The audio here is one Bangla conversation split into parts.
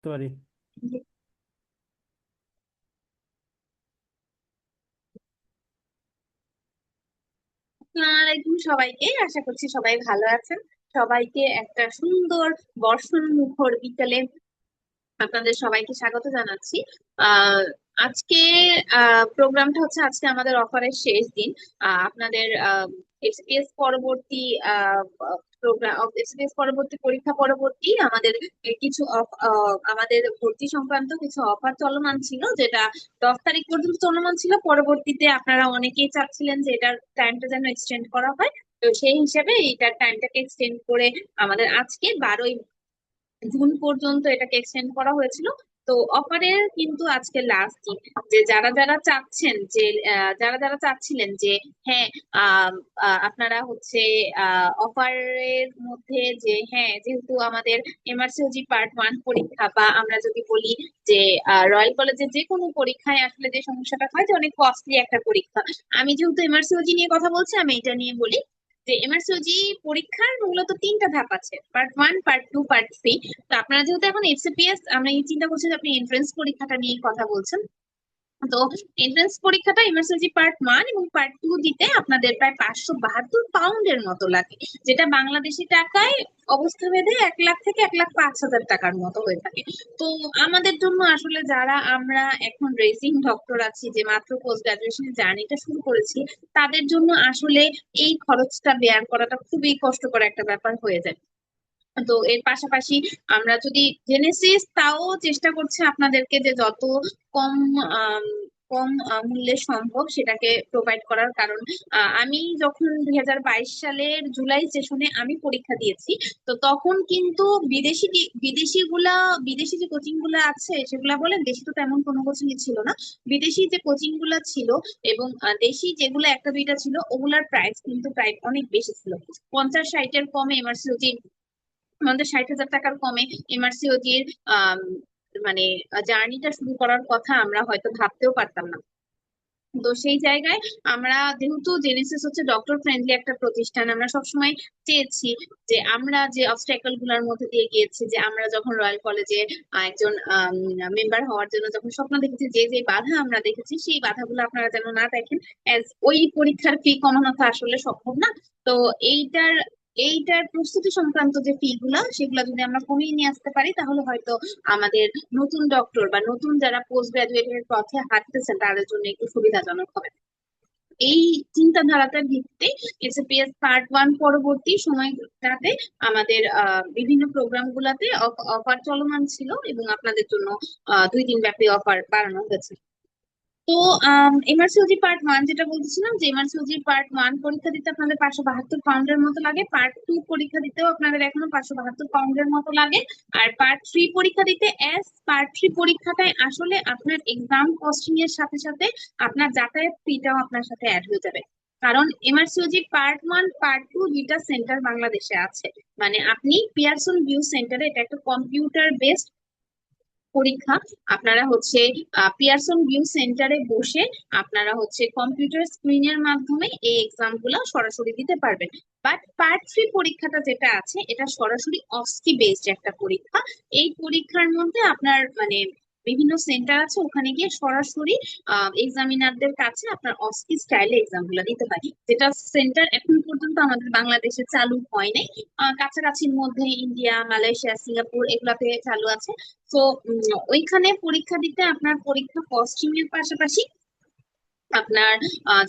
করতে পারি। আসসালামু আলাইকুম সবাইকে। আশা করছি সবাই ভালো আছেন। সবাইকে একটা সুন্দর বর্ষণ মুখর বিকেলে আপনাদের সবাইকে স্বাগত জানাচ্ছি। আহ আজকে প্রোগ্রামটা হচ্ছে, আজকে আমাদের অফারের শেষ দিন। আপনাদের এসপিএস পরবর্তী প্রোগ্রাম, এসপিএস পরবর্তী পরীক্ষা পরবর্তী আমাদের কিছু আমাদের ভর্তি সংক্রান্ত কিছু অফার চলমান ছিল, যেটা 10 তারিখ পর্যন্ত চলমান ছিল। পরবর্তীতে আপনারা অনেকেই চাচ্ছিলেন যে এটার টাইমটা যেন এক্সটেন্ড করা হয়, তো সেই হিসেবে এটার টাইমটাকে এক্সটেন্ড করে আমাদের আজকে 12ই জুন পর্যন্ত এটাকে এক্সটেন্ড করা হয়েছিল। তো অফারের কিন্তু আজকে লাস্ট দিন। যে যারা যারা চাচ্ছেন যে যারা যারা চাচ্ছিলেন যে হ্যাঁ, আম, আপনারা হচ্ছে অফারের মধ্যে যে হ্যাঁ, যেহেতু আমাদের এমআরসিওজি পার্ট 1 পরীক্ষা, বা আমরা যদি বলি যে রয়্যাল কলেজের যে কোনো পরীক্ষায় আসলে যে সমস্যাটা হয় যে অনেক কস্টলি একটা পরীক্ষা। আমি যেহেতু এমআরসিওজি নিয়ে কথা বলছি, আমি এটা নিয়ে বলি যে এমআরসিওজি পরীক্ষার মূলত 3টা ধাপ আছে: পার্ট 1, পার্ট 2, পার্ট 3। তো আপনারা যেহেতু এখন এফসিপিএস, আমরা এই চিন্তা করছি যে আপনি এন্ট্রান্স পরীক্ষাটা নিয়ে কথা বলছেন। তো এন্ট্রান্স পরীক্ষাটা ইমার্সিওজি পার্ট 1 এবং পার্ট 2 দিতে আপনাদের প্রায় 572 পাউন্ডের মতো লাগে, যেটা বাংলাদেশি টাকায় অবস্থা ভেদে 1 লাখ থেকে 1,05,000 টাকার মতো হয়ে থাকে। তো আমাদের জন্য আসলে, যারা আমরা এখন রেসিং ডক্টর আছি, যে মাত্র পোস্ট গ্রাজুয়েশনের জার্নিটা শুরু করেছি, তাদের জন্য আসলে এই খরচটা বেয়ার করাটা খুবই কষ্টকর একটা ব্যাপার হয়ে যায়। তো এর পাশাপাশি আমরা যদি জেনেসিস, তাও চেষ্টা করছে আপনাদেরকে যে যত কম আম, কম মূল্যে সম্ভব সেটাকে প্রোভাইড করার। কারণ আমি যখন 2022 সালের জুলাই সেশনে আমি পরীক্ষা দিয়েছি, তো তখন কিন্তু বিদেশি যে কোচিং গুলা আছে সেগুলা বলেন, দেশি তো তেমন কোনো কোচিং ছিল না। বিদেশি যে কোচিং গুলা ছিল এবং দেশি যেগুলো একটা দুইটা ছিল, ওগুলার প্রাইস কিন্তু প্রায় অনেক বেশি ছিল। 50-60-এর কমে এমআরসি, আমাদের 60,000 টাকার কমে এমআরসিওজির মানে জার্নিটা শুরু করার কথা আমরা হয়তো ভাবতেও পারতাম না। তো সেই জায়গায় আমরা, যেহেতু জেনেসিস হচ্ছে ডক্টর ফ্রেন্ডলি একটা প্রতিষ্ঠান, আমরা সবসময় চেয়েছি যে আমরা যে অবস্ট্যাকল গুলার মধ্যে দিয়ে গিয়েছি, যে আমরা যখন রয়্যাল কলেজে একজন মেম্বার হওয়ার জন্য যখন স্বপ্ন দেখেছি, যে যে বাধা আমরা দেখেছি সেই বাধাগুলো আপনারা যেন না দেখেন। ওই পরীক্ষার ফি কমানো তো আসলে সম্ভব না। তো এইটার এইটার প্রস্তুতি সংক্রান্ত যে ফি গুলা, সেগুলা যদি আমরা কমিয়ে নিয়ে আসতে পারি, তাহলে হয়তো আমাদের নতুন ডক্টর বা নতুন যারা পোস্ট গ্রাজুয়েটের পথে হাঁটতেছেন তাদের জন্য একটু সুবিধাজনক হবে। এই চিন্তাধারাটার ভিত্তিতে এসএপিএস পার্ট 1 পরবর্তী সময়টাতে আমাদের বিভিন্ন প্রোগ্রাম গুলাতে অফার চলমান ছিল, এবং আপনাদের জন্য 2 দিন ব্যাপী অফার বাড়ানো হয়েছে। তো এমআরসিওজি পার্ট 1 যেটা বলতেছিলাম, যে এমআরসিওজি পার্ট 1 পরীক্ষা দিতে আপনাদের 572 পাউন্ডের মতো লাগে। পার্ট 2 পরীক্ষা দিতেও আপনাদের এখনো 572 পাউন্ডের মতো লাগে। আর পার্ট 3 পরীক্ষা দিতে, পার্ট 3 পরীক্ষাটায় আসলে আপনার এক্সাম কস্টিং এর সাথে সাথে আপনার যাতায়াত ফিটাও আপনার সাথে অ্যাড হয়ে যাবে। কারণ এমআরসিওজি পার্ট 1, পার্ট 2 দুইটা সেন্টার বাংলাদেশে আছে। মানে আপনি পিয়ারসন ভিউ সেন্টারে, এটা একটা কম্পিউটার বেসড পরীক্ষা। আপনারা হচ্ছে পিয়ারসন ভিউ সেন্টারে বসে আপনারা হচ্ছে কম্পিউটার স্ক্রিনের মাধ্যমে এই এক্সাম গুলা সরাসরি দিতে পারবেন। বাট পার্ট 3 পরীক্ষাটা যেটা আছে, এটা সরাসরি অস্কি বেসড একটা পরীক্ষা। এই পরীক্ষার মধ্যে আপনার মানে বিভিন্ন সেন্টার আছে, ওখানে গিয়ে সরাসরি এক্সামিনারদের কাছে আপনার অস্কি স্টাইলে এক্সাম গুলা দিতে পারি, যেটা সেন্টার এখন পর্যন্ত আমাদের বাংলাদেশে চালু হয় নাই। কাছাকাছির মধ্যে ইন্ডিয়া, মালয়েশিয়া, সিঙ্গাপুর এগুলাতে চালু আছে। তো ওইখানে পরীক্ষা দিতে আপনার পরীক্ষা কস্টিং এর পাশাপাশি আপনার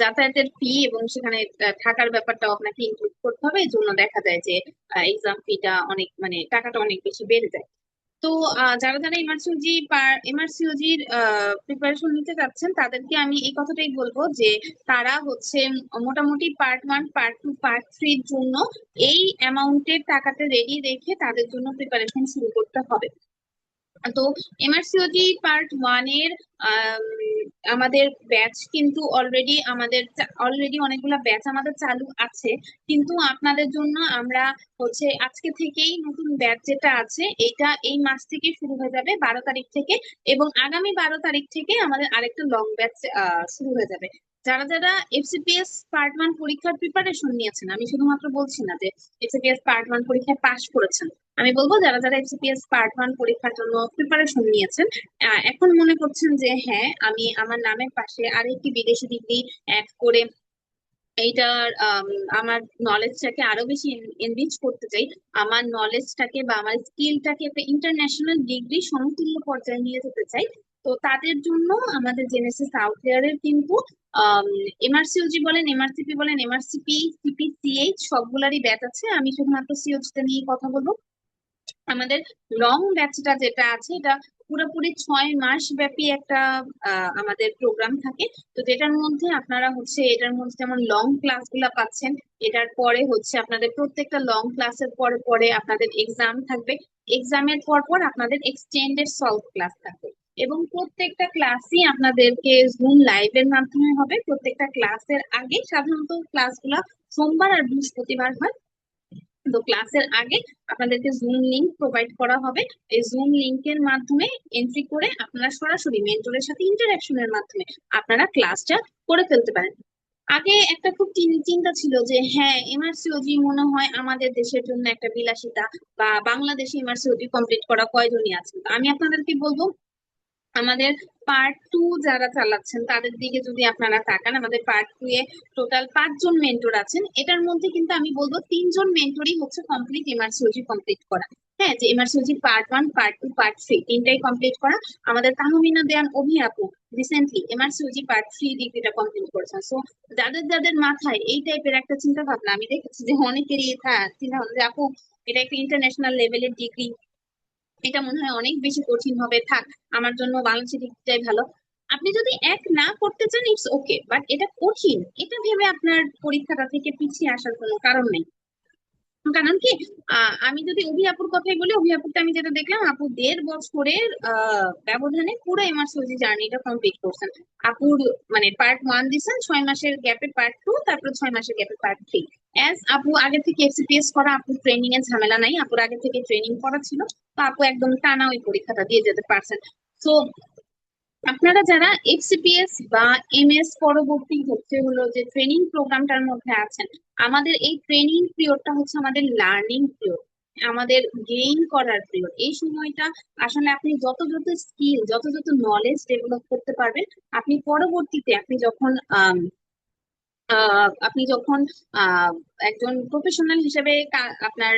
যাতায়াতের ফি এবং সেখানে থাকার ব্যাপারটাও আপনাকে ইনক্লুড করতে হবে। এই জন্য দেখা যায় যে এক্সাম ফিটা অনেক, মানে টাকাটা অনেক বেশি বেড়ে যায়। তো যারা যারা এমআরসিওজির প্রিপারেশন নিতে যাচ্ছেন, তাদেরকে আমি এই কথাটাই বলবো যে তারা হচ্ছে মোটামুটি পার্ট 1, পার্ট 2, পার্ট 3 জন্য এই অ্যামাউন্টের টাকাটা রেডি রেখে তাদের জন্য প্রিপারেশন শুরু করতে হবে। তো এমআরসিওজি পার্ট 1 এর আম, আমাদের ব্যাচ কিন্তু অলরেডি অনেকগুলা ব্যাচ আমাদের চালু আছে। কিন্তু আপনাদের জন্য আমরা হচ্ছে আজকে থেকেই নতুন ব্যাচ যেটা আছে, এটা এই মাস থেকে শুরু হয়ে যাবে, 12 তারিখ থেকে। এবং আগামী 12 তারিখ থেকে আমাদের আরেকটা লং ব্যাচ শুরু হয়ে যাবে। যারা যারা এফসিপিএস পার্ট ওয়ান পরীক্ষার প্রিপারেশন নিয়েছেন, আমি শুধুমাত্র বলছি না যে এফসিপিএস পার্ট ওয়ান পরীক্ষায় পাশ করেছেন, আমি বলবো যারা যারা এফসিপিএস পার্ট ওয়ান পরীক্ষার জন্য প্রিপারেশন নিয়েছেন, এখন মনে করছেন যে হ্যাঁ আমি আমার নামের পাশে আরেকটি বিদেশি ডিগ্রি অ্যাড করে এইটার আমার নলেজটাকে আরো বেশি এনরিচ করতে চাই, আমার নলেজটাকে বা আমার স্কিলটাকে একটা ইন্টারন্যাশনাল ডিগ্রি সমতুল্য পর্যায়ে নিয়ে যেতে চাই। তো তাদের জন্য আমাদের জেনেসিস আউটলেয়ারের কিন্তু এমআরসিওজি বলেন, এমআরসিপি বলেন, এমআরসিপি, সিপিসিএইচ সবগুলারই ব্যাচ আছে। আমি শুধুমাত্র সিওজিটা নিয়ে কথা বলবো। আমাদের লং ব্যাচটা যেটা আছে এটা পুরোপুরি 6 মাস ব্যাপী একটা আমাদের প্রোগ্রাম থাকে। তো যেটার মধ্যে আপনারা হচ্ছে এটার মধ্যে যেমন লং ক্লাস গুলা পাচ্ছেন, এটার পরে হচ্ছে আপনাদের প্রত্যেকটা লং ক্লাসের পরে পরে আপনাদের এক্সাম থাকবে, এক্সামের পর পর আপনাদের এক্সটেন্ডেড সলভ ক্লাস থাকবে, এবং প্রত্যেকটা ক্লাসই আপনাদেরকে জুম লাইভের মাধ্যমে হবে। প্রত্যেকটা ক্লাসের আগে সাধারণত ক্লাসগুলা সোমবার আর বৃহস্পতিবার হয়। তো ক্লাসের আগে আপনাদেরকে জুম লিংক প্রোভাইড করা হবে। এই জুম লিংকের মাধ্যমে এন্ট্রি করে আপনারা সরাসরি মেন্টরের সাথে ইন্টারাকশনের মাধ্যমে আপনারা ক্লাসটা করে ফেলতে পারেন। আগে একটা খুব চিন্তা ছিল যে হ্যাঁ এমআরসিওজি মনে হয় আমাদের দেশের জন্য একটা বিলাসিতা, বা বাংলাদেশে এমআরসিওজি কমপ্লিট করা কয়জনই আছে। তো আমি আপনাদেরকে বলবো আমাদের পার্ট টু যারা চালাচ্ছেন তাদের দিকে যদি আপনারা তাকান, আমাদের পার্ট টু এ টোটাল 5 জন মেন্টর আছেন। এটার মধ্যে কিন্তু আমি বলবো 3 জন মেন্টরই হচ্ছে কমপ্লিট এমআরসিওজি কমপ্লিট করা। হ্যাঁ, যে MRCOG part one, part two, part three তিনটাই কমপ্লিট করা। আমাদের তাহমিনা দেয়ান অভি আপু রিসেন্টলি এমআরসিওজি পার্ট থ্রি ডিগ্রিটা কমপ্লিট করেছেন। সো যাদের যাদের মাথায় এই টাইপের একটা চিন্তা ভাবনা, আমি দেখেছি যে অনেকেরই চিন্তা ভাবনা যে আপু এটা একটা ইন্টারন্যাশনাল লেভেলের ডিগ্রি, এটা মনে হয় অনেক বেশি কঠিন হবে, থাক আমার জন্য বাংলাদেশের দিকটাই ভালো। আপনি যদি এক না করতে চান ইটস ওকে, বাট এটা কঠিন এটা ভেবে আপনার পরীক্ষাটা থেকে পিছিয়ে আসার কোনো কারণ নেই। কারণ কি, আমি যদি অভি আপুর কথাই বলি, অভি আপুরটা আমি যেটা দেখলাম, আপু 1.5 বছরের ব্যবধানে পুরো এমআরসিওজি জার্নিটা কমপ্লিট করছেন। আপুর মানে পার্ট ওয়ান দিছেন 6 মাসের গ্যাপে, পার্ট টু, তারপর 6 মাসের গ্যাপে পার্ট থ্রি। অ্যাজ আপু আগে থেকে এফসিপিএস করা, আপু ট্রেনিং এর ঝামেলা নাই, আপুর আগে থেকে ট্রেনিং করা ছিল। তো আপু একদম টানা ওই পরীক্ষাটা দিয়ে যেতে পারছেন। তো আপনারা যারা এফসিপিএস বা এমএস পরবর্তী হচ্ছে হলো যে ট্রেনিং প্রোগ্রামটার মধ্যে আছেন, আমাদের এই ট্রেনিং পিরিয়ডটা হচ্ছে আমাদের লার্নিং পিরিয়ড, আমাদের গেইন করার পিরিয়ড। এই সময়টা আসলে আপনি যত যত স্কিল, যত যত নলেজ ডেভেলপ করতে পারবেন, আপনি পরবর্তীতে আপনি যখন আহ, একজন প্রফেশনাল হিসেবে আপনার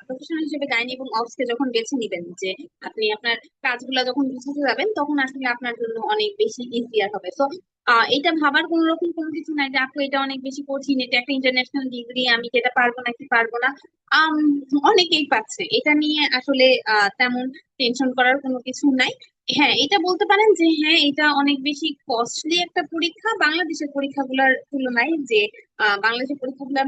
প্রফেশনাল হিসেবে গাইনি এবং অবস কে যখন বেছে নিবেন, যে আপনি আপনার কাজগুলা যখন বুঝতে যাবেন, তখন আসলে আপনার জন্য অনেক বেশি ইজিয়ার হবে। তো এটা ভাবার কোনো রকম কোনো কিছু নাই যে আপু এটা অনেক বেশি কঠিন, এটা একটা ইন্টারন্যাশনাল ডিগ্রি, আমি কি এটা পারবো নাকি পারবো না। আম, অনেকেই পাচ্ছে, এটা নিয়ে আসলে তেমন টেনশন করার কোনো কিছু নাই। হ্যাঁ, এটা বলতে পারেন যে হ্যাঁ এটা অনেক বেশি কস্টলি একটা পরীক্ষা বাংলাদেশের পরীক্ষাগুলোর তুলনায়, যে বাংলাদেশের পরীক্ষাগুলো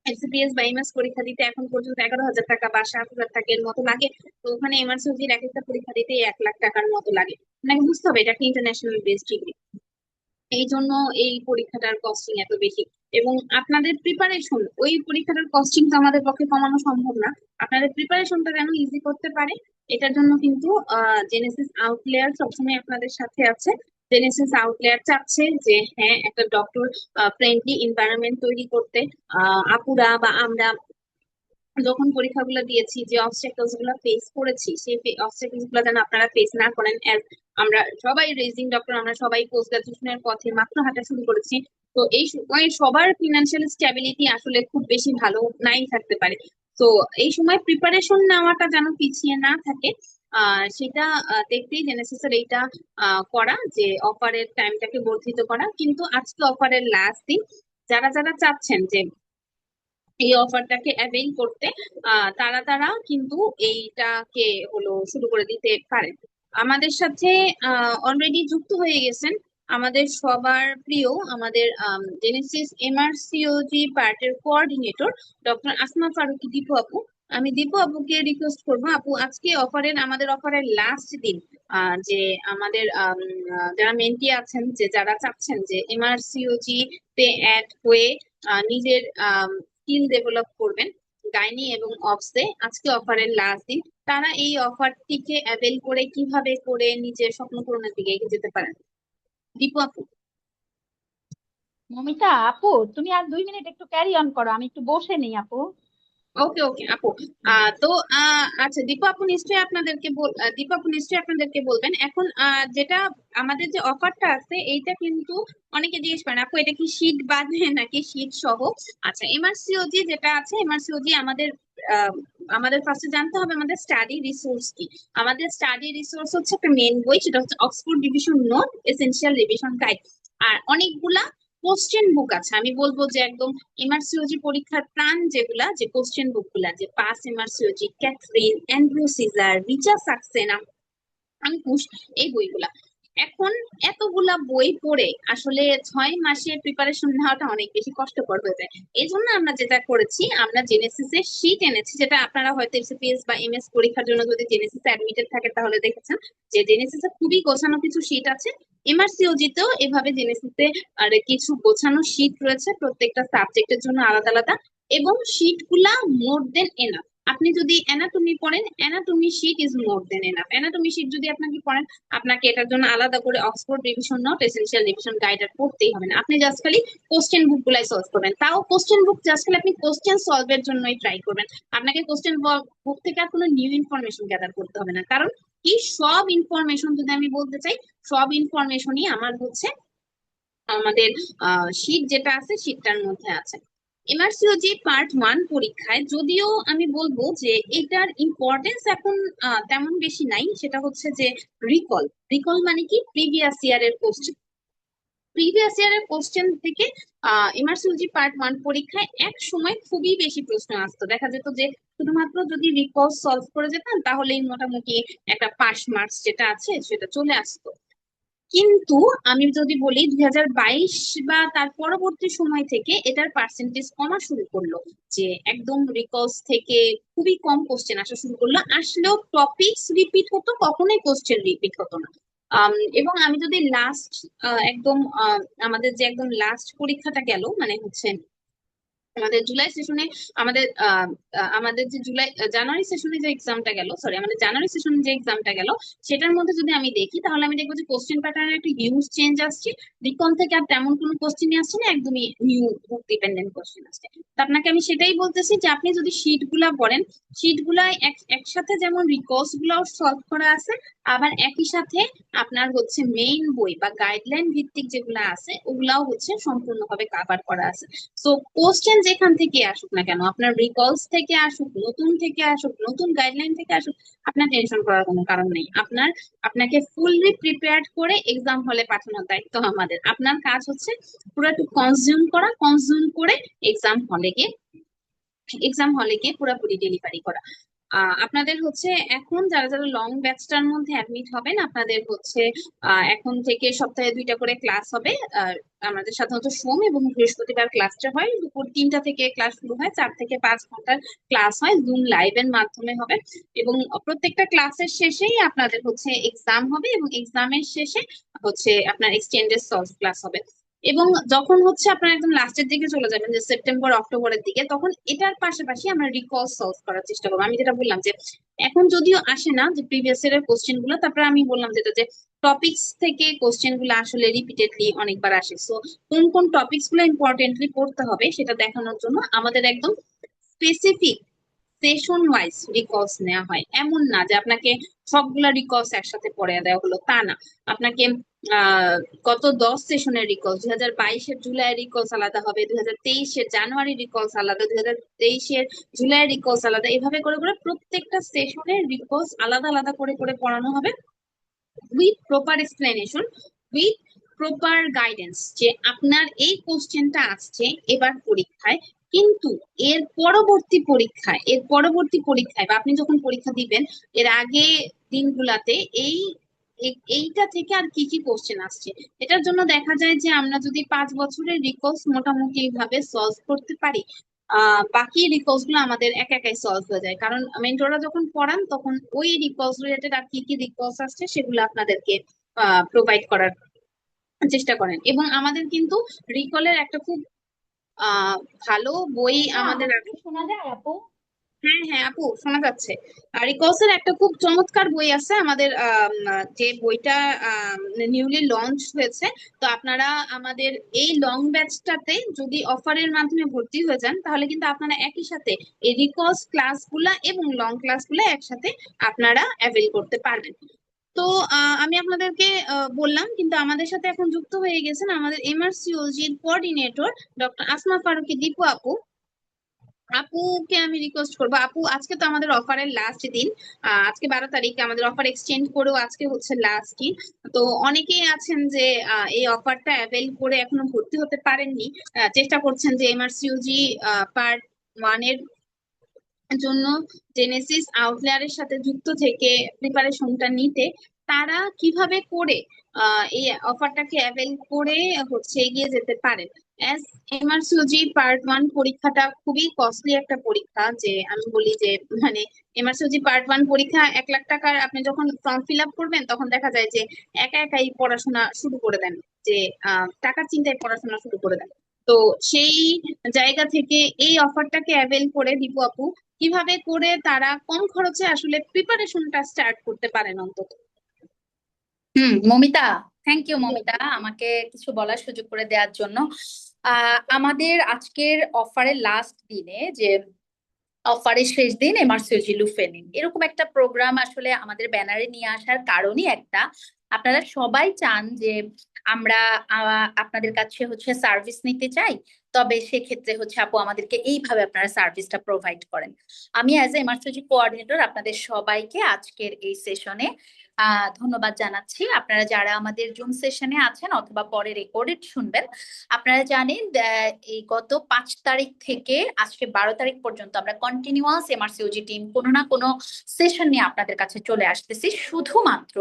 এলসিপিএস বা এমএস পরীক্ষা দিতে এখন পর্যন্ত 11,000 টাকা বা 7,000 টাকার মতো লাগে। তো ওখানে এমআরসিজির এক একটা পরীক্ষা দিতে 1 লাখ টাকার মতো লাগে। আপনাকে বুঝতে হবে এটা একটা ইন্টারন্যাশনাল বেসড ডিগ্রি, এই জন্য এই পরীক্ষাটার কস্টিং এত বেশি। এবং আপনাদের প্রিপারেশন, ওই পরীক্ষাটার কস্টিং তো আমাদের পক্ষে কমানো সম্ভব না। আপনাদের প্রিপারেশনটা যেন ইজি করতে পারে, এটার জন্য কিন্তু জেনেসিস আউটলেয়ার সবসময় আপনাদের সাথে আছে। জেনেসিস আউটলেয়ার চাচ্ছে যে হ্যাঁ একটা ডক্টর ফ্রেন্ডলি এনভায়রনমেন্ট তৈরি করতে। আপুরা বা আমরা যখন পরীক্ষাগুলো দিয়েছি, যে অবস্টাকলস গুলো ফেস করেছি, সেই অবস্টাকলস গুলো যেন আপনারা ফেস না করেন। As আমরা সবাই রেজিং ডক্টর, আমরা সবাই পোস্ট গ্রাজুয়েশনের পথে মাত্র হাঁটা শুরু করেছি। তো এই সময় সবার ফিনান্সিয়াল স্ট্যাবিলিটি আসলে খুব বেশি ভালো নাই থাকতে পারে। তো এই সময় প্রিপারেশন নেওয়াটা যেন পিছিয়ে না থাকে, সেটা দেখতেই জেনেসিসের এইটা করা, যে অফারের টাইমটাকে বর্ধিত করা। কিন্তু আজকে অফারের লাস্ট দিন, যারা যারা চাচ্ছেন যে এই অফারটাকে অ্যাভেইল করতে, তারা তারা কিন্তু এইটাকে হলো শুরু করে দিতে পারেন। আমাদের সাথে অলরেডি যুক্ত হয়ে গেছেন আমাদের সবার প্রিয়, আমাদের জেনেসিস এমআরসিওজি পার্টের কোঅর্ডিনেটর ডক্টর আসমা ফারুকী দীপু আপু। আমি দীপু আপুকে রিকোয়েস্ট করবো, আপু আজকে আমাদের অফারের লাস্ট দিন, যে আমাদের যারা মেন্টি আছেন, যে যারা চাচ্ছেন যে এমআরসিওজি তে অ্যাড হয়ে নিজের স্কিল ডেভেলপ করবেন গাইনি এবং অবসে, আজকে অফারের লাস্ট দিন, তারা এই অফারটিকে অ্যাভেল করে কিভাবে করে নিজের স্বপ্ন পূরণের দিকে এগিয়ে যেতে পারেন। দীপু আপু। মমিতা আপু, তুমি আর 2 মিনিট একটু ক্যারি অন করো, আমি একটু বসে নেই আপু। ওকে ওকে আপু। তো আচ্ছা, দীপু আপু নিশ্চয়ই আপনাদেরকে দীপু আপু নিশ্চয়ই আপনাদেরকে বলবেন এখন যেটা আমাদের যে অফারটা আছে এইটা কিন্তু অনেকে জিজ্ঞেস করেন আপু এটা কি শীট বাদে নাকি শীট সহ। আচ্ছা, এমআরসিওজি যেটা আছে, এমআরসিওজি আমাদের আহ, আমাদের ফার্স্টে জানতে হবে আমাদের স্টাডি রিসোর্স কি। আমাদের স্টাডি রিসোর্স হচ্ছে একটা মেন বই, সেটা হচ্ছে Oxford division note essential revision guide. আর অনেকগুলা কোশ্চেন বুক আছে, আমি বলবো যে একদম এমআরসিওজি পরীক্ষার প্রাণ যেগুলা, যে কোশ্চেন বুক গুলা, যে pass MRCOG, Catherine, Andrew Sizer, Richa Saxena, Ankush, এই বইগুলা। এখন এতগুলা বই পড়ে আসলে 6 মাসে প্রিপারেশন নেওয়াটা অনেক বেশি কষ্টকর হয়ে যায়। এই জন্য আমরা যেটা করেছি, আমরা জেনেসিস এর শীট এনেছি, যেটা আপনারা হয়তো এসএপিএস বা এমএস পরীক্ষার জন্য যদি জেনেসিস অ্যাডমিটেড থাকে তাহলে দেখেছেন যে জেনেসিস এ খুবই গোছানো কিছু শীট আছে। এমআরসিওজি তেও এভাবে জেনেসিসে আর কিছু গোছানো শীট রয়েছে প্রত্যেকটা সাবজেক্টের জন্য আলাদা আলাদা। এবং শীট গুলা মোর দেন এনাফ। আপনি যদি অ্যানাটমি পড়েন, anatomy sheet is more than enough. Anatomy sheet যদি আপনাকে পড়েন, আপনাকে এটার জন্য আলাদা করে Oxford revision note essential revision guide আর পড়তেই হবে না। আপনি জাস্ট খালি কোশ্চেন বুক গুলাই সলভ করবেন, তাও কোশ্চেন বুক জাস্ট খালি আপনি কোশ্চেন সলভের জন্যই ট্রাই করবেন। আপনাকে কোশ্চেন বুক থেকে আর কোনো নিউ ইনফরমেশন গ্যাদার করতে হবে না, কারণ কি সব ইনফরমেশন যদি আমি বলতে চাই, সব ইনফরমেশনই আমার হচ্ছে আমাদের শীট যেটা আছে শীটটার মধ্যে আছে। এমআরসিওজি পার্ট 1 পরীক্ষায় যদিও আমি বলবো যে এটার ইম্পর্টেন্স এখন তেমন বেশি নাই, সেটা হচ্ছে যে রিকল। রিকল মানে কি প্রিভিয়াস ইয়ারের কোশ্চেন। প্রিভিয়াস ইয়ারের কোশ্চেন থেকে এমআরসিওজি পার্ট 1 পরীক্ষায় এক সময় খুবই বেশি প্রশ্ন আসতো, দেখা যেত যে শুধুমাত্র যদি রিকল সলভ করে যেতাম তাহলেই মোটামুটি একটা পাস মার্কস যেটা আছে সেটা চলে আসতো। কিন্তু আমি যদি বলি 2022 বা তার পরবর্তী সময় থেকে এটার পার্সেন্টেজ কমা শুরু করলো, যে একদম রিকলস থেকে খুবই কম কোশ্চেন আসা শুরু করলো, আসলেও টপিকস রিপিট হতো, কখনোই কোশ্চেন রিপিট হতো না। এবং আমি যদি লাস্ট একদম আমাদের যে একদম লাস্ট পরীক্ষাটা গেল, মানে হচ্ছে আমাদের জুলাই সেশনে, আমাদের আমাদের যে জানুয়ারি সেশনে যে এক্সামটা গেল, সরি আমাদের জানুয়ারি সেশনে যে এক্সামটা গেল, সেটার মধ্যে যদি আমি দেখি তাহলে আমি দেখবো যে কোশ্চেন প্যাটার্নের একটা হিউজ চেঞ্জ আসছে। রিকন থেকে আর তেমন কোনো কোশ্চেনই আসছে না, একদমই নিউ বুক ডিপেন্ডেন্ট কোশ্চেন আসছে। তো আপনাকে আমি সেটাই বলতেছি যে আপনি যদি শিট গুলা পড়েন, শিট গুলা একসাথে যেমন রিকোর্স গুলাও সলভ করা আছে, আবার একই সাথে আপনার হচ্ছে মেইন বই বা গাইডলাইন ভিত্তিক যেগুলা আছে ওগুলাও হচ্ছে সম্পূর্ণভাবে কাভার করা আছে। সো কোশ্চেন যেখান থেকে আসুক না কেন, আপনার রিকলস থেকে আসুক, নতুন থেকে আসুক, নতুন গাইডলাইন থেকে আসুক, আপনার টেনশন করার কোনো কারণ নেই। আপনাকে ফুললি প্রিপেয়ার্ড করে এক্সাম হলে পাঠানোর দায়িত্ব আমাদের। আপনার কাজ হচ্ছে পুরো একটু কনজিউম করা, কনজিউম করে এক্সাম হলে গিয়ে এক্সাম হলে গিয়ে পুরোপুরি ডেলিভারি করা। আপনাদের হচ্ছে এখন যারা যারা লং ব্যাচটার মধ্যে অ্যাডমিট হবেন, আপনাদের হচ্ছে এখন থেকে সপ্তাহে 2টা করে ক্লাস হবে। আমাদের সাধারণত সোম এবং বৃহস্পতিবার ক্লাসটা হয়, দুপুর 3টা থেকে ক্লাস শুরু হয়, 4 থেকে 5 ঘন্টার ক্লাস হয়, জুম লাইভের মাধ্যমে হবে। এবং প্রত্যেকটা ক্লাসের শেষেই আপনাদের হচ্ছে এক্সাম হবে, এবং এক্সামের শেষে হচ্ছে আপনার এক্সচেঞ্জের সলভ ক্লাস হবে। এবং যখন হচ্ছে আপনার একদম লাস্টের দিকে চলে যাবেন, যে সেপ্টেম্বর অক্টোবরের দিকে, তখন এটার পাশাপাশি আমরা রিকল সলভ করার চেষ্টা করবো। আমি যেটা বললাম যে এখন যদিও আসে না যে প্রিভিয়াস ইয়ারের কোশ্চেন গুলো, তারপরে আমি বললাম যেটা যে টপিকস থেকে কোশ্চেন গুলো আসলে রিপিটেডলি অনেকবার আসে। সো কোন কোন টপিকস গুলো ইম্পর্টেন্টলি পড়তে হবে সেটা দেখানোর জন্য আমাদের একদম স্পেসিফিক সেশন ওয়াইজ রিকলস নেওয়া হয়। এমন না যে আপনাকে সবগুলা রিকলস একসাথে পড়ে দেওয়া হলো, তা না। আপনাকে আহ গত 10 সেশনের রিকলস, 2022-এর জুলাই রিকলস আলাদা হবে, 2023-এর জানুয়ারি রিকলস আলাদা, 2023-এর জুলাই রিকলস আলাদা, এভাবে করে করে প্রত্যেকটা সেশনের রিকলস আলাদা আলাদা করে করে পড়ানো হবে, with proper explanation, with proper guidance, যে আপনার এই কোশ্চেনটা আসছে এবার পরীক্ষায়, কিন্তু এর পরবর্তী পরীক্ষায় বা আপনি যখন পরীক্ষা দিবেন এর আগে দিনগুলাতে এই এইটা থেকে আর কি কি কোশ্চেন আসছে। এটার জন্য দেখা যায় যে আমরা যদি 5 বছরের রিকোর্স মোটামুটি ভাবে সলভ করতে পারি, বাকি রিকোর্স গুলো আমাদের একা একাই সলভ হয়ে যায়, কারণ মেন্টররা যখন পড়ান তখন ওই রিকোর্স রিলেটেড আর কি কি রিকোর্স আসছে সেগুলো আপনাদেরকে প্রোভাইড করার চেষ্টা করেন। এবং আমাদের কিন্তু রিকলের একটা খুব আহ ভালো বই মমিতা, আমাদের আমাকে কি আছে। শোনা যায় আপু? হ্যাঁ হ্যাঁ আপু, শোনা যাচ্ছে। রিকলসের একটা খুব চমৎকার বই আছে আমাদের, যে বইটা নিউলি লঞ্চ হয়েছে। তো আপনারা আমাদের এই লং ব্যাচটাতে যদি অফারের মাধ্যমে ভর্তি হয়ে যান, তাহলে কিন্তু আপনারা একই সাথে এই রিকলস ক্লাসগুলা এবং লং ক্লাসগুলা একসাথে আপনারা অ্যাভেল করতে পারবেন। তো আমি আপনাদেরকে বললাম, কিন্তু আমাদের সাথে এখন যুক্ত হয়ে গেছেন আমাদের এমআরসিওজির কোঅর্ডিনেটর ডক্টর আসমা ফারুকী দীপু আপু। আপুকে আমি রিকোয়েস্ট করবো, আপু আজকে তো আমাদের অফারের লাস্ট দিন। আজকে 12 তারিখ, আমাদের অফার এক্সটেন্ড করেও আজকে হচ্ছে লাস্ট দিন। তো অনেকেই আছেন যে এই অফারটা অ্যাভেল করে এখনো ভর্তি হতে পারেননি, চেষ্টা করছেন যে এমআরসিইউজি পার্ট ওয়ানের জন্য জেনেসিস আউটলায়ারের সাথে যুক্ত থেকে প্রিপারেশনটা নিতে। তারা কিভাবে করে এই অফারটাকে অ্যাভেল করে হচ্ছে এগিয়ে যেতে পারেন। অ্যাজ এমআরসিওজি পার্ট ওয়ান পরীক্ষাটা খুবই কস্টলি একটা পরীক্ষা, যে আমি বলি যে মানে এমআরসিওজি পার্ট ওয়ান পরীক্ষা 1 লাখ টাকার, আপনি যখন ফর্ম ফিল আপ করবেন তখন দেখা যায় যে একা একাই পড়াশোনা শুরু করে দেন, যে টাকার চিন্তায় পড়াশোনা শুরু করে দেন। তো সেই জায়গা থেকে এই অফারটাকে অ্যাভেল করে দীপু আপু কিভাবে করে তারা কম খরচে আসলে প্রিপারেশনটা স্টার্ট করতে পারেন অন্তত। মমিতা, থ্যাংক ইউ মমিতা আমাকে কিছু বলার সুযোগ করে দেওয়ার জন্য। আমাদের আজকের অফারের লাস্ট দিনে, যে অফারের শেষ দিন, এমআরসিওজি লুফেনিন এরকম একটা প্রোগ্রাম আসলে আমাদের ব্যানারে নিয়ে আসার কারণই একটা, আপনারা সবাই চান যে আমরা আপনাদের কাছে হচ্ছে সার্ভিস নিতে চাই। তবে সেক্ষেত্রে হচ্ছে আপু আমাদেরকে এইভাবে আপনারা সার্ভিসটা প্রোভাইড করেন। আমি অ্যাজ এ এমআরসিওজি কোঅর্ডিনেটর আপনাদের সবাইকে আজকের এই সেশনে ধন্যবাদ জানাচ্ছি। আপনারা যারা আমাদের জুম সেশনে আছেন অথবা পরে রেকর্ডেড শুনবেন, আপনারা জানেন এই গত 5 তারিখ থেকে আজকে 12 তারিখ পর্যন্ত আমরা কন্টিনিউয়াস এমআরসিওজি টিম কোনো না কোনো সেশন নিয়ে আপনাদের কাছে চলে আসতেছি, শুধুমাত্র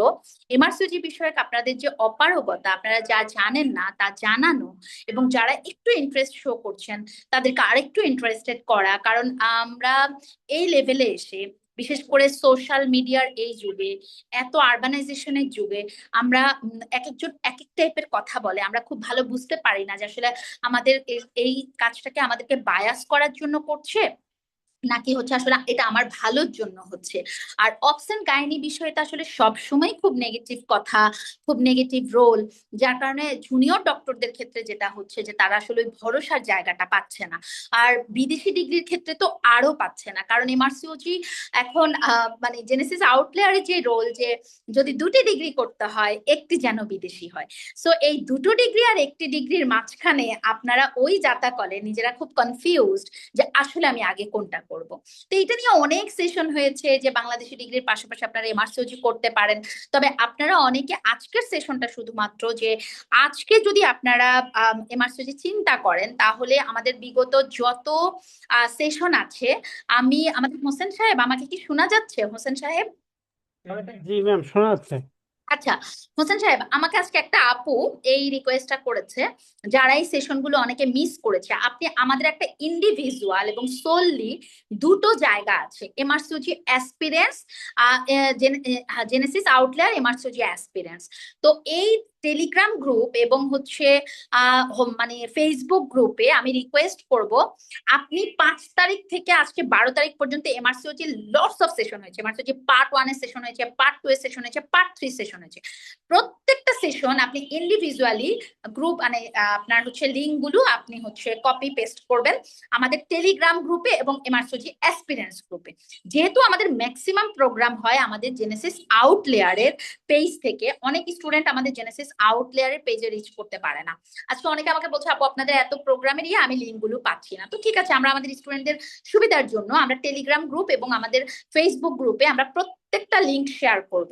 এমআরসিওজি বিষয়ক আপনাদের যে অপারগতা, আপনারা যা জানেন না তা জানানো, এবং যারা একটু ইন্টারেস্ট শো করছেন তাদেরকে আরেকটু ইন্টারেস্টেড করা। কারণ আমরা এই লেভেলে এসে, বিশেষ করে সোশ্যাল মিডিয়ার এই যুগে, এত আরবানাইজেশনের যুগে, আমরা এক একজন এক এক টাইপের কথা বলে, আমরা খুব ভালো বুঝতে পারি না যে আসলে আমাদের এই কাজটাকে আমাদেরকে বায়াস করার জন্য করছে, নাকি হচ্ছে আসলে এটা আমার ভালোর জন্য হচ্ছে। আর অপশন গাইনি বিষয়টা আসলে সবসময় খুব নেগেটিভ কথা, খুব নেগেটিভ রোল, যার কারণে জুনিয়র ডক্টরদের ক্ষেত্রে যেটা হচ্ছে যে তারা আসলে ওই ভরসার জায়গাটা পাচ্ছে না। আর বিদেশি ডিগ্রির ক্ষেত্রে তো আরো পাচ্ছে না, কারণ এমআরসিওজি এখন মানে জেনেসিস আউটলেয়ারের যে রোল, যে যদি 2টি ডিগ্রি করতে হয় একটি যেন বিদেশি হয়। সো এই 2টো ডিগ্রি আর একটি ডিগ্রির মাঝখানে আপনারা ওই যাতা কলে নিজেরা খুব কনফিউজড যে আসলে আমি আগে কোনটা করব। তো এটা নিয়ে অনেক সেশন হয়েছে যে বাংলাদেশি ডিগ্রির পাশাপাশি আপনারা এমআরসিওজি করতে পারেন। তবে আপনারা অনেকে আজকের সেশনটা শুধুমাত্র, যে আজকে যদি আপনারা এমআরসিওজি চিন্তা করেন, তাহলে আমাদের বিগত যত সেশন আছে, আমাদের হোসেন সাহেব, আমাকে কি শোনা যাচ্ছে হোসেন সাহেব? জি ম্যাম, শোনা যাচ্ছে। আচ্ছা, হোসেন সাহেব, আমাকে আজকে একটা আপু এই রিকোয়েস্টটা করেছে, যারা এই সেশন গুলো অনেকে মিস করেছে, আপনি আমাদের একটা ইন্ডিভিজুয়াল এবং সোললি দুটো জায়গা আছে, MRCOG aspirants, Genesis outlier MRCOG aspirants. তো এই টেলিগ্রাম গ্রুপ এবং হচ্ছে মানে ফেসবুক গ্রুপে আমি রিকোয়েস্ট করব, আপনি 5 তারিখ থেকে আজকে 12 তারিখ পর্যন্ত এমআরসিওজি লটস অফ সেশন হয়েছে, এমআরসিওজি পার্ট 1 এর সেশন হয়েছে, পার্ট 2 এর সেশন হয়েছে, পার্ট 3 সেশন হয়েছে। প্রত্যেকটা সেশন আপনি ইন্ডিভিজুয়ালি গ্রুপ মানে আপনার হচ্ছে লিঙ্ক গুলো আপনি হচ্ছে কপি পেস্ট করবেন আমাদের টেলিগ্রাম গ্রুপে এবং এমআরসিওজি অ্যাসপিরেন্টস গ্রুপে। যেহেতু আমাদের ম্যাক্সিমাম প্রোগ্রাম হয় আমাদের জেনেসিস আউটলেয়ারের পেজ থেকে, অনেক স্টুডেন্ট আমাদের জেনেসিস আউটলেয়ারের পেজে রিচ করতে পারে না। আজকে অনেকে আমাকে বলছে আপু আপনাদের এত প্রোগ্রামের আমি লিঙ্ক গুলো পাচ্ছি না। তো ঠিক আছে, আমরা আমাদের স্টুডেন্টদের সুবিধার জন্য আমরা টেলিগ্রাম গ্রুপ এবং আমাদের ফেসবুক গ্রুপে আমরা প্রত্যেকটা লিঙ্ক শেয়ার করব।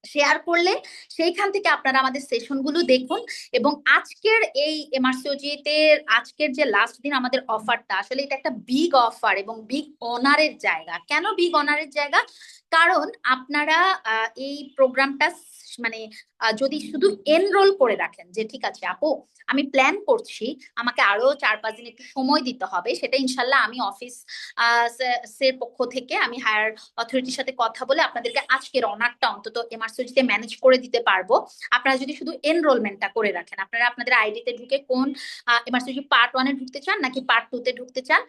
শেয়ার করলে সেইখান থেকে আপনারা আমাদের সেশন গুলো দেখুন। এবং আজকের এই এমআরসিওজিতে আজকের যে লাস্ট দিন আমাদের অফারটা, আসলে এটা একটা বিগ অফার এবং বিগ অনারের জায়গা। কেন বিগ অনারের জায়গা? কারণ আপনারা এই প্রোগ্রামটা মানে যদি শুধু এনরোল করে রাখেন যে ঠিক আছে আপু আমি প্ল্যান করছি, আমাকে আরো 4-5 দিন একটু সময় দিতে হবে, সেটা ইনশাল্লাহ আমি অফিস এর পক্ষ থেকে আমি হায়ার অথরিটির সাথে কথা বলে আপনাদেরকে আজকের অনারটা অন্তত এমআরসিতে ম্যানেজ করে দিতে পারবো। আপনারা যদি শুধু এনরোলমেন্টটা করে রাখেন, আপনারা আপনাদের আইডিতে ঢুকে কোন এমআরসি পার্ট 1-এ ঢুকতে চান নাকি পার্ট 2-তে ঢুকতে চান,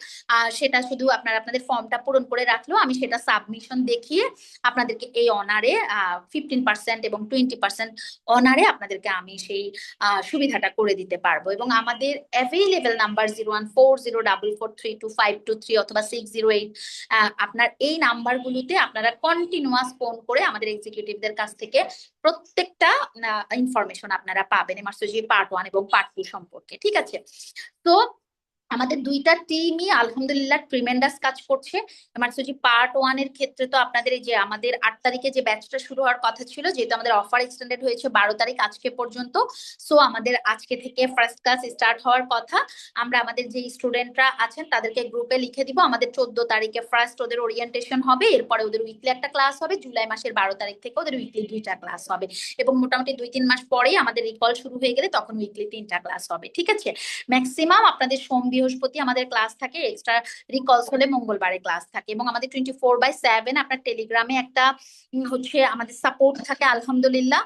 সেটা শুধু আপনারা আপনাদের ফর্মটা পূরণ করে রাখলেও আমি সেটা সাবমিশন দেখিয়ে আপনাদেরকে এই অনারে 15% এবং 20% অনারে আপনাদেরকে আমি সেই সুবিধাটা করে দিতে পারবো। এবং আমাদের অ্যাভেলেবল নাম্বার 0144044325223 অথবা 608, আপনার এই নাম্বারগুলোতে আপনারা কন্টিনিউয়াস ফোন করে আমাদের এক্সিকিউটিভদের কাছ থেকে প্রত্যেকটা ইনফরমেশন আপনারা পাবেন এমআরসিজি পার্ট 1 এবং পার্ট 2 সম্পর্কে। ঠিক আছে, তো আমাদের দুইটা টিমই আলহামদুলিল্লাহ ট্রিমেন্ডাস কাজ করছে। এমআরসিজি পার্ট 1 এর ক্ষেত্রে তো আপনাদের এই যে আমাদের 8 তারিখে যে ব্যাচটা শুরু হওয়ার কথা ছিল, যেহেতু আমাদের অফার এক্সটেন্ডেড হয়েছে 12 তারিখ আজকে পর্যন্ত, সো আমাদের আজকে থেকে ফার্স্ট ক্লাস স্টার্ট হওয়ার কথা। আমরা আমাদের যে স্টুডেন্টরা আছেন তাদেরকে গ্রুপে লিখে দিব, আমাদের 14 তারিখে ফার্স্ট ওদের ওরিয়েন্টেশন হবে, এরপরে ওদের উইকলি একটা ক্লাস হবে, জুলাই মাসের 12 তারিখ থেকে ওদের উইকলি 2টা ক্লাস হবে, এবং মোটামুটি 2-3 মাস পরেই আমাদের রিকল শুরু হয়ে গেলে তখন উইকলি 3টা ক্লাস হবে। ঠিক আছে, ম্যাক্সিমাম আপনাদের সোম বৃহস্পতি আমাদের ক্লাস থাকে, এক্সট্রা রিকলস হলে মঙ্গলবারে ক্লাস থাকে, এবং আমাদের 24/7 আপনার টেলিগ্রামে একটা হচ্ছে আমাদের সাপোর্ট থাকে আলহামদুলিল্লাহ।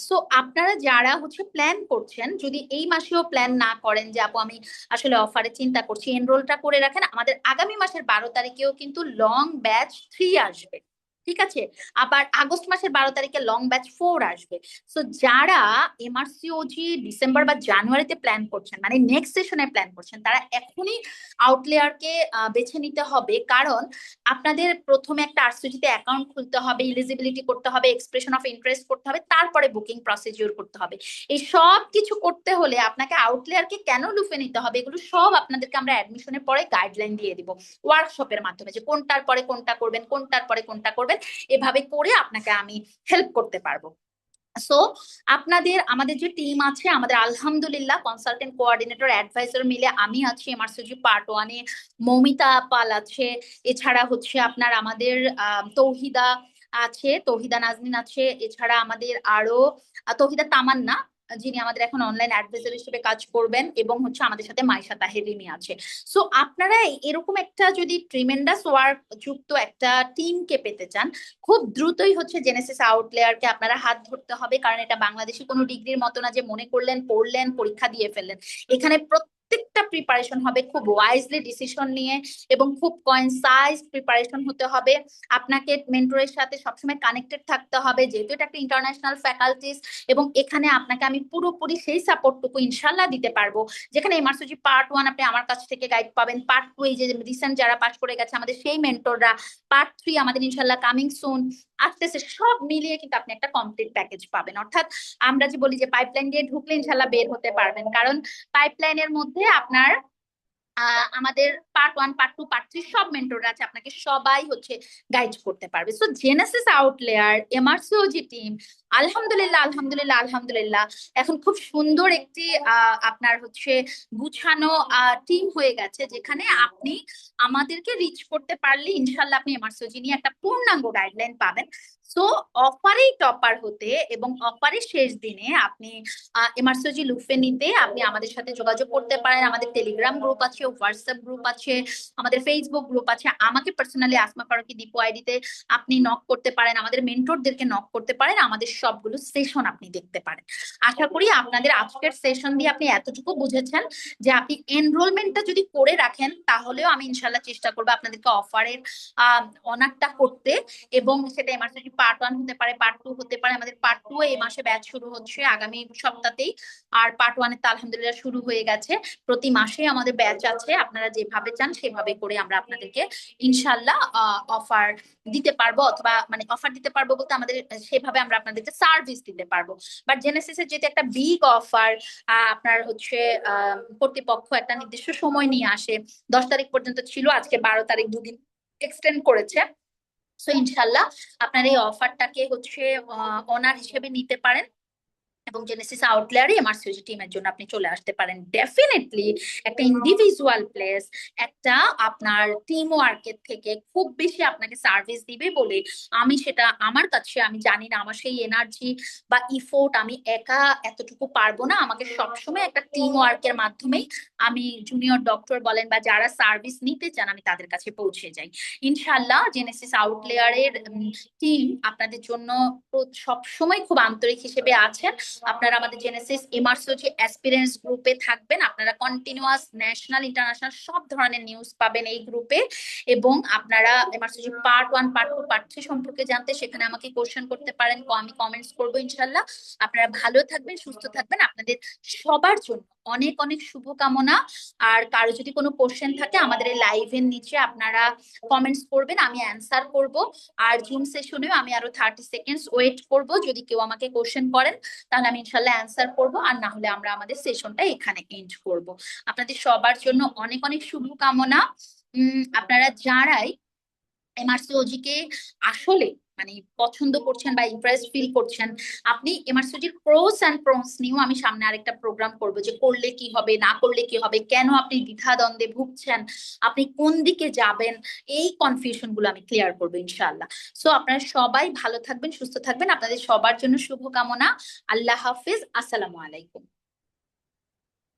সো আপনারা যারা হচ্ছে প্ল্যান করছেন, যদি এই মাসেও প্ল্যান না করেন যে আপু আমি আসলে অফারে চিন্তা করছি, এনরোলটা করে রাখেন। আমাদের আগামী মাসের 12 তারিখেও কিন্তু লং ব্যাচ 3 আসবে। ঠিক আছে, আবার আগস্ট মাসের 12 তারিখে লং ব্যাচ 4 আসবে। সো যারা এমআরসিওজি ডিসেম্বর বা জানুয়ারিতে প্ল্যান করছেন, মানে নেক্সট সেশনে প্ল্যান করছেন, তারা এখনই আউটলেয়ারকে বেছে নিতে হবে, কারণ আপনাদের প্রথমে একটা আরসিওজিতে অ্যাকাউন্ট খুলতে হবে, এলিজিবিলিটি করতে হবে, এক্সপ্রেশন অফ ইন্টারেস্ট করতে হবে, তারপরে বুকিং প্রসিডিউর করতে হবে। এই সব কিছু করতে হলে আপনাকে আউটলেয়ারকে কেন লুফে নিতে হবে, এগুলো সব আপনাদেরকে আমরা অ্যাডমিশনের পরে গাইডলাইন দিয়ে দিব ওয়ার্কশপের মাধ্যমে, যে কোনটার পরে কোনটা করবেন, কোনটার পরে কোনটা করবেন, এভাবে করে আপনাকে আমি হেল্প করতে পারবো। সো আপনাদের আমাদের যে টিম আছে, আমাদের আলহামদুলিল্লাহ কনসালটেন্ট, কোঅর্ডিনেটর, অ্যাডভাইজার মিলে আমি আছি এমআরসিজি পার্ট 1-এ, মৌমিতা পাল আছে, এছাড়া হচ্ছে আপনার আমাদের তৌহিদা আছে, তৌহিদা নাজনীন আছে, এছাড়া আমাদের আরো তৌহিদা তামান্না যিনি আমাদের এখন অনলাইন অ্যাডভাইজার হিসেবে কাজ করবেন, এবং হচ্ছে আমাদের সাথে মাইশা তাহেরিমি আছে। সো আপনারা এরকম একটা যদি ট্রিমেন্ডাস ওয়ার্ক যুক্ত একটা টিমকে পেতে চান, খুব দ্রুতই হচ্ছে জেনেসিস আউটলেয়ারকে আপনারা হাত ধরতে হবে, কারণ এটা বাংলাদেশি কোনো ডিগ্রির মতো না যে মনে করলেন পড়লেন পরীক্ষা দিয়ে ফেললেন। এখানে প্রত্যেকটা প্রিপারেশন হবে খুব ওয়াইজলি ডিসিশন নিয়ে, এবং খুব কনসাইজ প্রিপারেশন হতে হবে। আপনাকে মেন্টরের সাথে সবসময় কানেক্টেড থাকতে হবে, যেহেতু এটা একটা ইন্টারন্যাশনাল ফ্যাকাল্টিস, এবং এখানে আপনাকে আমি পুরোপুরি সেই সাপোর্টটুকু ইনশাল্লাহ দিতে পারবো, যেখানে এমআরসিজি পার্ট 1 আপনি আমার কাছ থেকে গাইড পাবেন, পার্ট 2 এই যে রিসেন্ট যারা পাস করে গেছে আমাদের সেই মেন্টররা, পার্ট 3 আমাদের ইনশাল্লাহ কামিং সুন আসতেছে, সব মিলিয়ে কিন্তু আপনি একটা কমপ্লিট প্যাকেজ পাবেন। অর্থাৎ আমরা যে বলি যে পাইপলাইন দিয়ে ঢুকলে ইনশাল্লাহ বের হতে পারবেন, কারণ পাইপলাইনের মধ্যে আপনার আমাদের পার্ট 1, পার্ট 2, পার্ট 3 সব মেন্টররা আছে, আপনাকে সবাই হচ্ছে গাইড করতে পারবে। সো জেনেসিস আউটলেয়ার এমআরসিওজি টিম আলহামদুলিল্লাহ আলহামদুলিল্লাহ আলহামদুলিল্লাহ এখন খুব সুন্দর একটি আপনার হচ্ছে গুছানো টিম হয়ে গেছে, যেখানে আপনি আমাদেরকে রিচ করতে পারলে ইনশাল্লাহ আপনি এমআরসিওজি নিয়ে একটা পূর্ণাঙ্গ গাইডলাইন পাবেন। সো অফারেই টপার হতে এবং অফারের শেষ দিনে আপনি এমআরসিওজি লুফে নিতে আপনি আমাদের সাথে যোগাযোগ করতে পারেন। আমাদের টেলিগ্রাম গ্রুপ আছে, হোয়াটসঅ্যাপ গ্রুপ আছে, আমাদের ফেসবুক গ্রুপ আছে, আমাকে পার্সোনালি আসমা ফারুকী দীপু আইডিতে আপনি নক করতে পারেন, আমাদের মেন্টরদেরকে নক করতে পারেন, আমাদের সবগুলো সেশন আপনি দেখতে পারেন। আশা করি আপনাদের আজকের সেশন দিয়ে আপনি এতটুকু বুঝেছেন যে আপনি এনরোলমেন্টটা যদি করে রাখেন, তাহলেও আমি ইনশাল্লাহ চেষ্টা করবো আপনাদেরকে অফারের অনারটা করতে, এবং সেটা এমআরসিজি পার্ট 1 হতে পারে, পার্ট 2 হতে পারে। আমাদের পার্ট 2 এই মাসে ব্যাচ শুরু হচ্ছে আগামী সপ্তাহতেই, আর পার্ট 1 এর তো আলহামদুলিল্লাহ শুরু হয়ে গেছে। প্রতি মাসে আমাদের ব্যাচ আছে, আপনারা যেভাবে চান সেভাবে করে আমরা আপনাদেরকে ইনশাল্লাহ অফার দিতে পারবো, অথবা মানে অফার দিতে পারবো বলতে আমাদের সেভাবে আমরা আপনাদেরকে সার্ভিস দিতে পারবো। বাট জেনেসিসের যেটা একটা বিগ অফার, আপনার হচ্ছে কর্তৃপক্ষ একটা নির্দিষ্ট সময় নিয়ে আসে, 10 তারিখ পর্যন্ত ছিল, আজকে 12 তারিখ 2 দিন এক্সটেন্ড করেছে। সো ইনশাল্লাহ আপনার এই অফারটাকে হচ্ছে অনার হিসেবে নিতে পারেন, এবং জেনেসিস আউটলেয়ারে এমআরসিওজি টিমের জন্য আপনি চলে আসতে পারেন। ডেফিনেটলি একটা ইন্ডিভিজুয়াল প্লেস, একটা আপনার টিম ওয়ার্কের থেকে খুব বেশি আপনাকে সার্ভিস দিবে বলে আমি সেটা আমার কাছে, আমি জানি না আমার সেই এনার্জি বা ইফোর্ট আমি একা এতটুকু পারবো না। আমাকে সবসময় একটা টিম ওয়ার্কের মাধ্যমেই আমি জুনিয়র ডক্টর বলেন বা যারা সার্ভিস নিতে চান আমি তাদের কাছে পৌঁছে যাই। ইনশাল্লাহ জেনেসিস আউটলেয়ারের টিম আপনাদের জন্য সবসময় খুব আন্তরিক হিসেবে আছেন। আপনারা আমাদের জেনেসিস এমআরসিওজি অ্যাসপিরেন্টস গ্রুপে থাকবেন, আপনারা কন্টিনিউয়াস ন্যাশনাল ইন্টারন্যাশনাল সব ধরনের নিউজ পাবেন এই গ্রুপে। এবং আপনারা এমআরসিওজি পার্ট 1 পার্ট 2 পার্ট 3 সম্পর্কে জানতে সেখানে আমাকে কোশ্চেন করতে পারেন, আমি কমেন্টস করবো ইনশাল্লাহ। আপনারা ভালো থাকবেন, সুস্থ থাকবেন, আপনাদের সবার জন্য অনেক অনেক শুভকামনা। আর কারো যদি কোনো কোশ্চেন থাকে আমাদের এই লাইভের নিচে আপনারা কমেন্টস করবেন, আমি অ্যান্সার করব। আর জুম সেশনেও আমি আরো 30 সেকেন্ডস ওয়েট করব, যদি কেউ আমাকে কোশ্চেন করেন তাহলে আমি ইনশাল্লাহ অ্যান্সার করব, আর না হলে আমরা আমাদের সেশনটা এখানে এন্ড করব। আপনাদের সবার জন্য অনেক অনেক শুভকামনা। আপনারা যারাই এমআরসিওজি কে আসলে মানে পছন্দ করছেন বা ইমপ্রেস ফিল করছেন, আপনি এমআরসিওজির প্রোস এন্ড প্রনস নিয়েও আমি সামনে আরেকটা প্রোগ্রাম করব, যে করলে কি হবে না করলে কি হবে, কেন আপনি দ্বিধাদ্বন্দ্বে ভুগছেন, আপনি কোন দিকে যাবেন, এই কনফিউশন গুলো আমি ক্লিয়ার করবো ইনশাআল্লাহ। সো আপনারা সবাই ভালো থাকবেন, সুস্থ থাকবেন, আপনাদের সবার জন্য শুভকামনা। আল্লাহ হাফিজ, আসসালামু আলাইকুম।